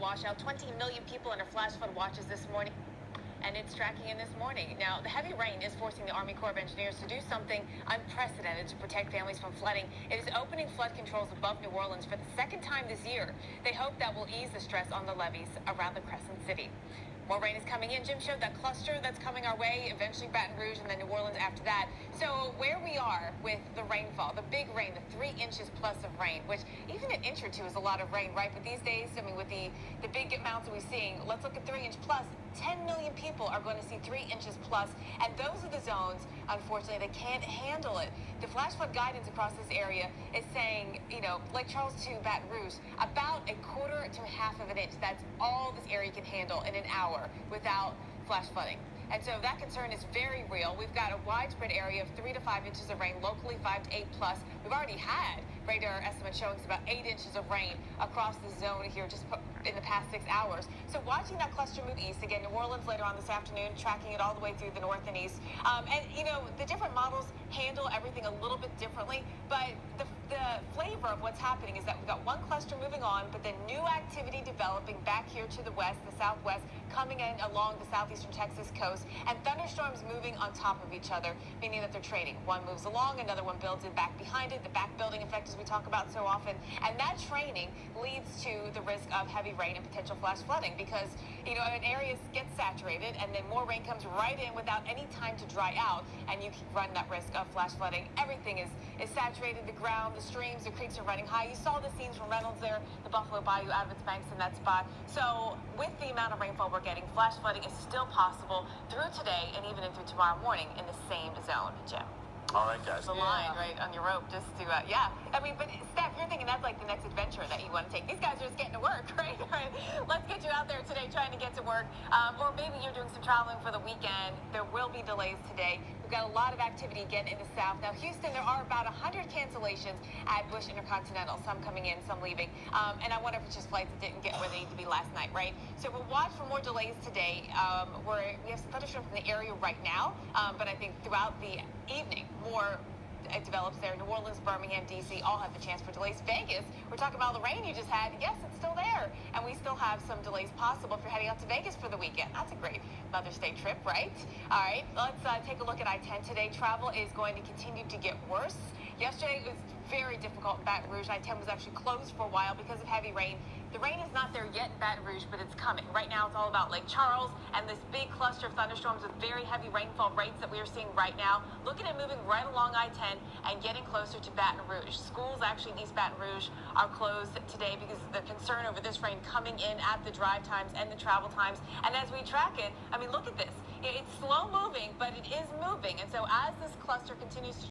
washout. 20 million people under flash flood watches this morning. And it's tracking in this morning. Now, the heavy rain is forcing the Army Corps of Engineers to do something unprecedented to protect families from flooding. It is opening flood controls above New Orleans for the second time this year. They hope that will ease the stress on the levees around the Crescent City. More rain is coming in. Jim showed that cluster that's coming our way, eventually Baton Rouge and then New Orleans after that. So where we are with the rainfall, the big rain, the 3 inches plus of rain, which even an inch or two is a lot of rain, right? But these days, I mean, with the big amounts that we're seeing, let's look at 3 inch plus. 10 million people are going to see 3 inches plus, and those are the zones, unfortunately, that can't handle it. The flash flood guidance across this area is saying, you know, Lake Charles to Baton Rouge, about 1/4 to 1/2 of an inch. That's all this area can handle in an hour without flash flooding. And so that concern is very real. We've got a widespread area of 3 to 5 inches of rain, locally 5 to 8 plus. We've already had radar estimates showing us about 8 inches of rain across the zone here just in the past 6 hours. So watching that cluster move east, again, New Orleans later on this afternoon, tracking it all the way through the north and east. And, you know, the different models handle everything a little bit differently, but the flavor of what's happening is that we've got one cluster moving on, but then new activity developing back here to the west, the southwest, coming in along the southeastern Texas coast, and thunderstorms moving on top of each other, meaning that they're trading. One moves along, another one builds in back behind it, the back building effect as we talk about so often, and that training leads to the risk of heavy rain and potential flash flooding because, you know, an area gets saturated and then more rain comes right in without any time to dry out, and you can run that risk of flash flooding. Everything is saturated, the ground, the streams, the creeks are running high. You saw the scenes from Reynolds there, the Buffalo Bayou out of its banks in that spot. So with the amount of rainfall we're getting, flash flooding is still possible through today and even through tomorrow morning in the same zone, Jim. All right, guys. The line right on your rope just to, yeah. I mean, but Steph, you're thinking that's like the next adventure that you want to take. These guys are just getting to work, right? All right. Let's get you out there today trying to get to work. Or maybe you're doing some traveling for the weekend. There will be delays today. We've got a lot of activity again in the south. Now, Houston, there are about 100 cancellations at Bush Intercontinental, some coming in, some leaving. And I wonder if it's just flights that didn't get where they need to be last night, right? So we'll watch for more delays today. We have some thunderstorms in the area right now, but I think throughout the evening, more it develops there. New Orleans, Birmingham, D.C. all have the chance for delays. Vegas, we're talking about the rain you just had. Yes, it's still there. And we still have some delays possible if you're heading out to Vegas for the weekend. That's a great Mother's Day trip, right? All right, let's take a look at I-10 today. Travel is going to continue to get worse. Yesterday, it was very difficult in Baton Rouge. I-10 was actually closed for a while because of heavy rain. The rain is not there yet in Baton Rouge, but it's coming. Right now, it's all about Lake Charles and this big cluster of thunderstorms with very heavy rainfall rates that we are seeing right now. Look at it moving right along I-10 and getting closer to Baton Rouge. Schools actually in East Baton Rouge are closed today because of the concern over this rain coming in at the drive times and the travel times. And as we track it, I mean, look at this. It's slow moving, but it is moving. And so as this cluster continues to